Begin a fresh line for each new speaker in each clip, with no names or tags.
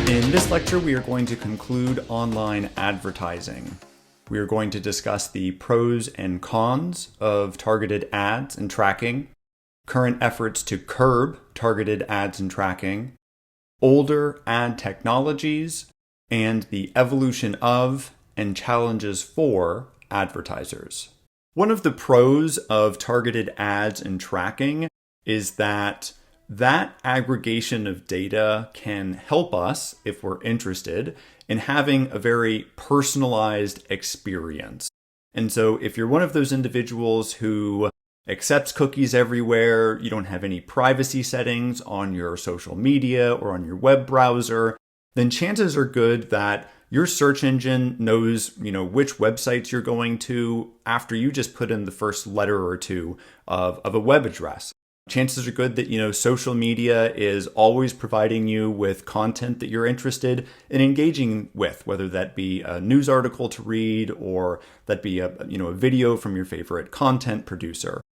In this lecture, we are going to conclude online advertising. We are going to discuss the pros and cons of targeted ads and tracking, current efforts to curb targeted ads and tracking, older ad technologies, and the evolution of and challenges for advertisers. One of the pros of targeted ads and tracking is that aggregation of data can help us, if we're interested, in having a very personalized experience. And so if you're one of those individuals who accepts cookies everywhere, you don't have any privacy settings on your social media or on your web browser, then chances are good that your search engine knows, which websites you're going to after you just put in the first letter or two of a web address. Chances are good that, social media is always providing you with content that you're interested in engaging with, whether that be a news article to read or that be a video from your favorite content producer.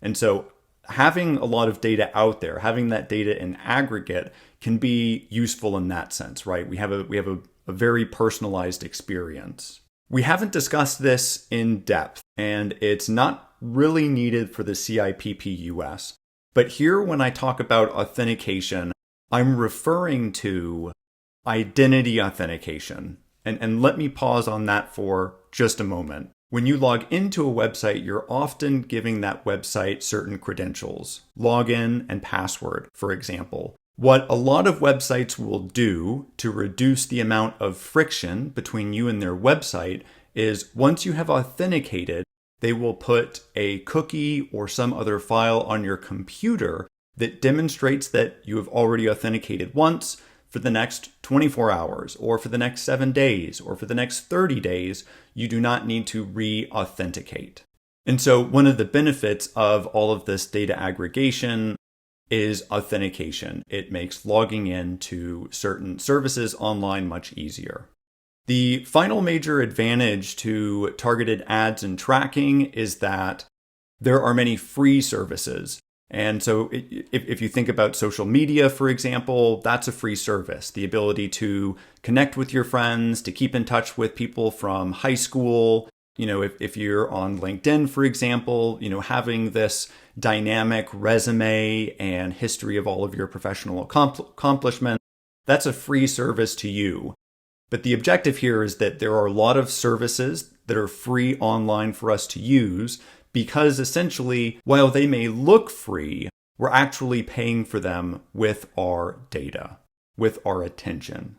And so having a lot of data out there, having that data in aggregate can be useful in that sense, right? We have a very personalized experience. We haven't discussed this in depth, and it's not really needed for the CIPP US. But here, when I talk about authentication, I'm referring to identity authentication. And let me pause on that for just a moment. When you log into a website, you're often giving that website certain credentials, login and password, for example. What a lot of websites will do to reduce the amount of friction between you and their website is once you have authenticated, they will put a cookie or some other file on your computer that demonstrates that you have already authenticated once for the next 24 hours, or for the next 7 days, or for the next 30 days. You do not need to re-authenticate. And so one of the benefits of all of this data aggregation is authentication. It makes logging in to certain services online much easier. The final major advantage to targeted ads and tracking is that there are many free services. And so if you think about social media, for example, that's a free service. The ability to connect with your friends, to keep in touch with people from high school. If you're on LinkedIn, for example, having this dynamic resume and history of all of your professional accomplishments, that's a free service to you. But the objective here is that there are a lot of services that are free online for us to use because essentially, while they may look free, we're actually paying for them with our data, with our attention.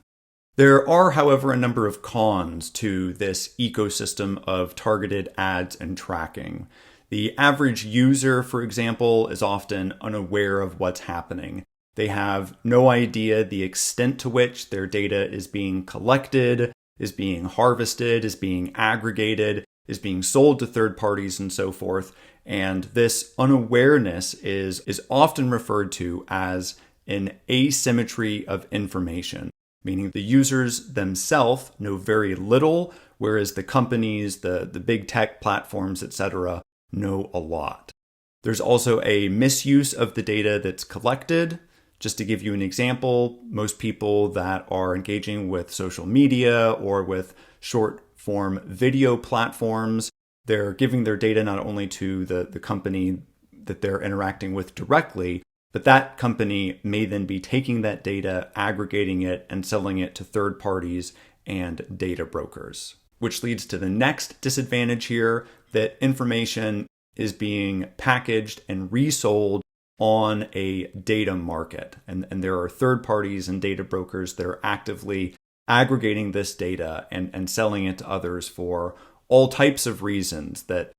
There are, however, a number of cons to this ecosystem of targeted ads and tracking. The average user, for example, is often unaware of what's happening. They have no idea the extent to which their data is being collected, is being harvested, is being aggregated, is being sold to third parties, and so forth. And this unawareness is often referred to as an asymmetry of information, meaning the users themselves know very little, whereas the companies, the big tech platforms, etc., know a lot. There's also a misuse of the data that's collected. Just to give you an example, most people that are engaging with social media or with short form video platforms, they're giving their data not only to the company that they're interacting with directly, but that company may then be taking that data, aggregating it, and selling it to third parties and data brokers. Which leads to the next disadvantage here, that information is being packaged and resold on a data market. And there are third parties and data brokers that are actively aggregating this data and selling it to others for all types of reasons that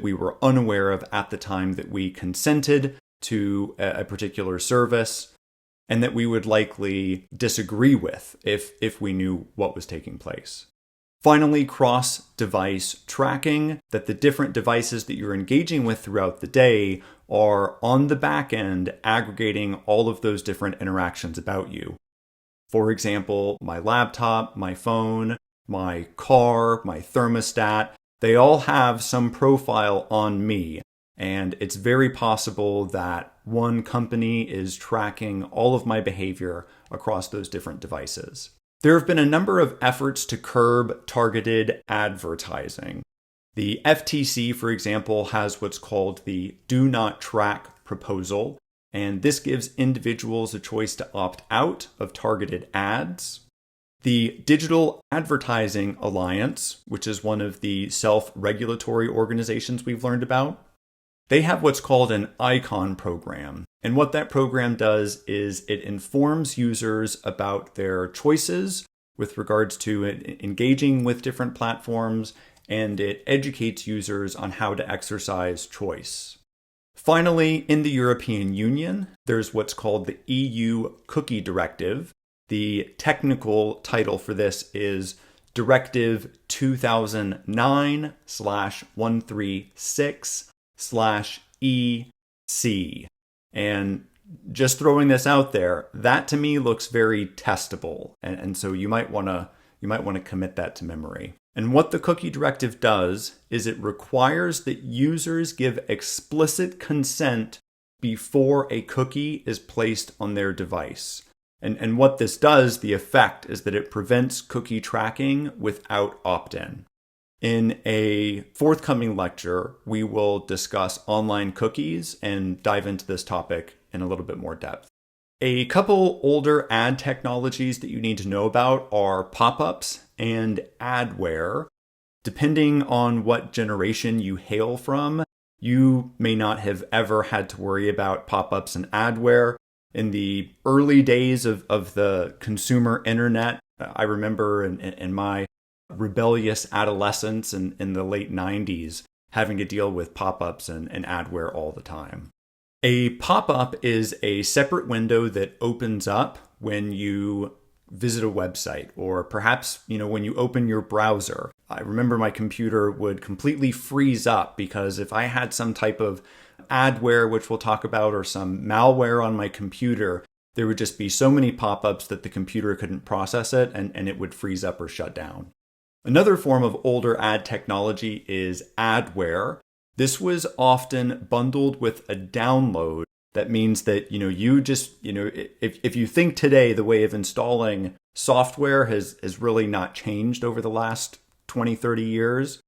we were unaware of at the time that we consented to a particular service, and that we would likely disagree with if we knew what was taking place. Finally, cross-device tracking, that the different devices that you're engaging with throughout the day are on the back end aggregating all of those different interactions about you. For example, my laptop, my phone, my car, my thermostat, they all have some profile on me. And it's very possible that one company is tracking all of my behavior across those different devices. There have been a number of efforts to curb targeted advertising. The FTC, for example, has what's called the Do Not Track proposal, and this gives individuals a choice to opt out of targeted ads. The Digital Advertising Alliance, which is one of the self-regulatory organizations we've learned about, they have what's called an ICON program. And what that program does is it informs users about their choices with regards to engaging with different platforms, and it educates users on how to exercise choice. Finally, in the European Union, there's what's called the EU Cookie Directive. The technical title for this is Directive 2009/136/EC. And just throwing this out there, that to me looks very testable. And so you might want to commit that to memory. And what the cookie directive does is it requires that users give explicit consent before a cookie is placed on their device. And what this does, the effect, is that it prevents cookie tracking without opt-in. In a forthcoming lecture, we will discuss online cookies and dive into this topic in a little bit more depth. A couple older ad technologies that you need to know about are pop-ups and adware. Depending on what generation you hail from, you may not have ever had to worry about pop-ups and adware. In the early days of the consumer internet, I remember in my rebellious adolescence in the late 90s, having to deal with pop-ups and adware all the time. A pop-up is a separate window that opens up when you visit a website, or perhaps, when you open your browser. I remember my computer would completely freeze up because if I had some type of adware, which we'll talk about, or some malware on my computer, there would just be so many pop-ups that the computer couldn't process it, and it would freeze up or shut down. Another form of older ad technology is adware. This was often bundled with a download. That means that, you just, if you think today the way of installing software has really not changed over the last 20, 30 years.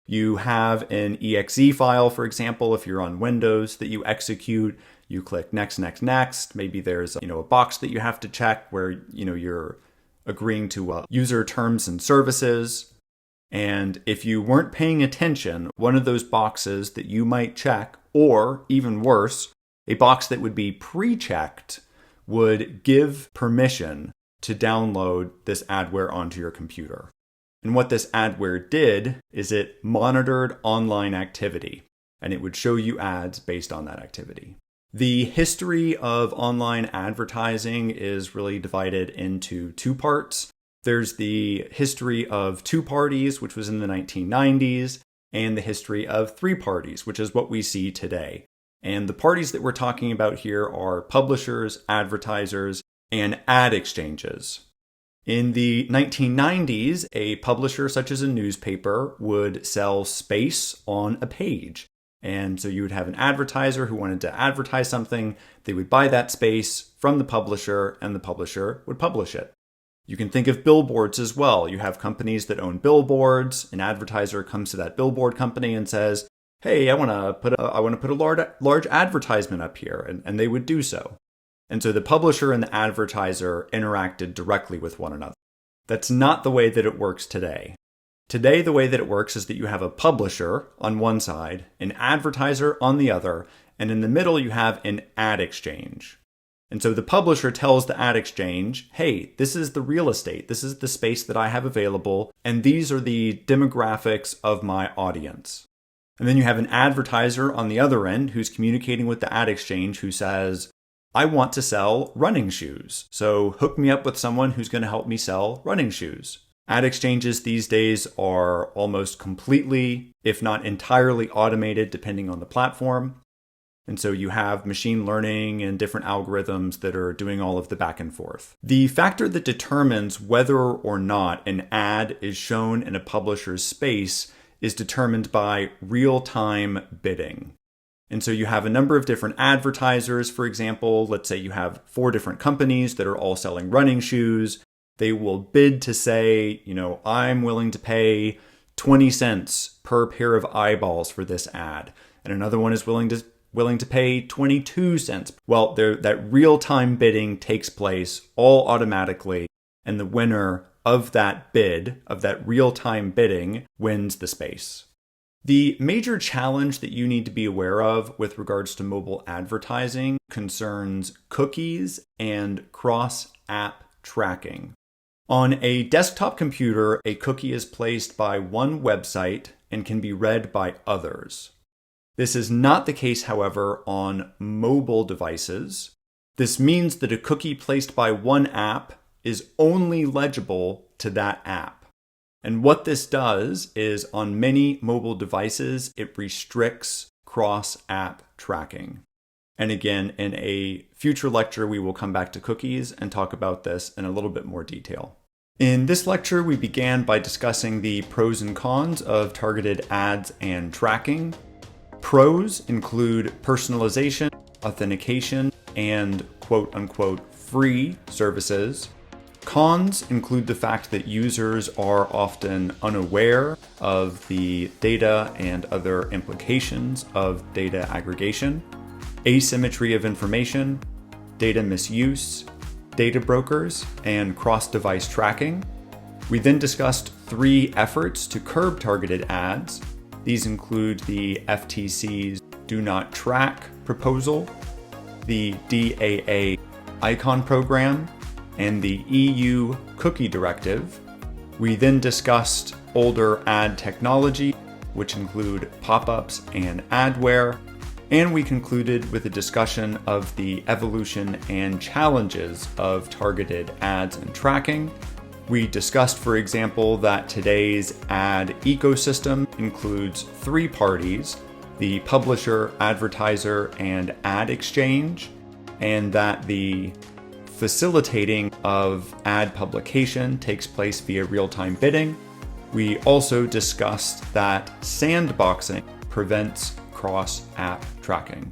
You have an exe file, for example, if you're on Windows, that you execute. You click next, next, next. Maybe there's a box that you have to check where you're agreeing to user terms and services. And if you weren't paying attention, one of those boxes that you might check, or even worse, a box that would be pre-checked, would give permission to download this adware onto your computer. And what this adware did is it monitored online activity, and it would show you ads based on that activity. The history of online advertising is really divided into two parts. There's the history of two parties, which was in the 1990s, and the history of three parties, which is what we see today. And the parties that we're talking about here are publishers, advertisers, and ad exchanges. In the 1990s, a publisher such as a newspaper would sell space on a page. And so you would have an advertiser who wanted to advertise something. They would buy that space from the publisher, and the publisher would publish it. You can think of billboards as well. You have companies that own billboards. An advertiser comes to that billboard company and says, "Hey, I want to put a large advertisement up here," and they would do so. And so the publisher and the advertiser interacted directly with one another. That's not the way that it works today. Today, the way that it works is that you have a publisher on one side, an advertiser on the other, and in the middle you have an ad exchange. And so the publisher tells the ad exchange, "Hey, this is the real estate. This is the space that I have available, and these are the demographics of my audience." And then you have an advertiser on the other end who's communicating with the ad exchange who says, "I want to sell running shoes, so hook me up with someone who's going to help me sell running shoes." Ad exchanges these days are almost completely, if not entirely automated, depending on the platform. And so you have machine learning and different algorithms that are doing all of the back and forth. The factor that determines whether or not an ad is shown in a publisher's space is determined by real-time bidding. And so you have a number of different advertisers, for example. Let's say you have 4 different companies that are all selling running shoes. They will bid to say, I'm willing to pay 20 cents per pair of eyeballs for this ad. And another one is willing to pay 22 cents. Well, that real-time bidding takes place all automatically, and the winner of that bid, of that real-time bidding, wins the space. The major challenge that you need to be aware of with regards to mobile advertising concerns cookies and cross-app tracking. On a desktop computer, a cookie is placed by one website and can be read by others. This is not the case, however, on mobile devices. This means that a cookie placed by one app is only legible to that app. And what this does is, on many mobile devices, it restricts cross-app tracking. And again, in a future lecture, we will come back to cookies and talk about this in a little bit more detail. In this lecture, we began by discussing the pros and cons of targeted ads and tracking. Pros include personalization, authentication, and quote-unquote free services. Cons include the fact that users are often unaware of the data and other implications of data aggregation, asymmetry of information, data misuse, data brokers, and cross-device tracking. We then discussed 3 efforts to curb targeted ads. These include the FTC's Do Not Track proposal, the DAA Icon program, and the EU Cookie Directive. We then discussed older ad technology, which include pop-ups and adware, and we concluded with a discussion of the evolution and challenges of targeted ads and tracking. We discussed, for example, that today's ad ecosystem includes 3 parties: the publisher, advertiser, and ad exchange, and that the facilitating of ad publication takes place via real-time bidding. We also discussed that sandboxing prevents cross-app tracking.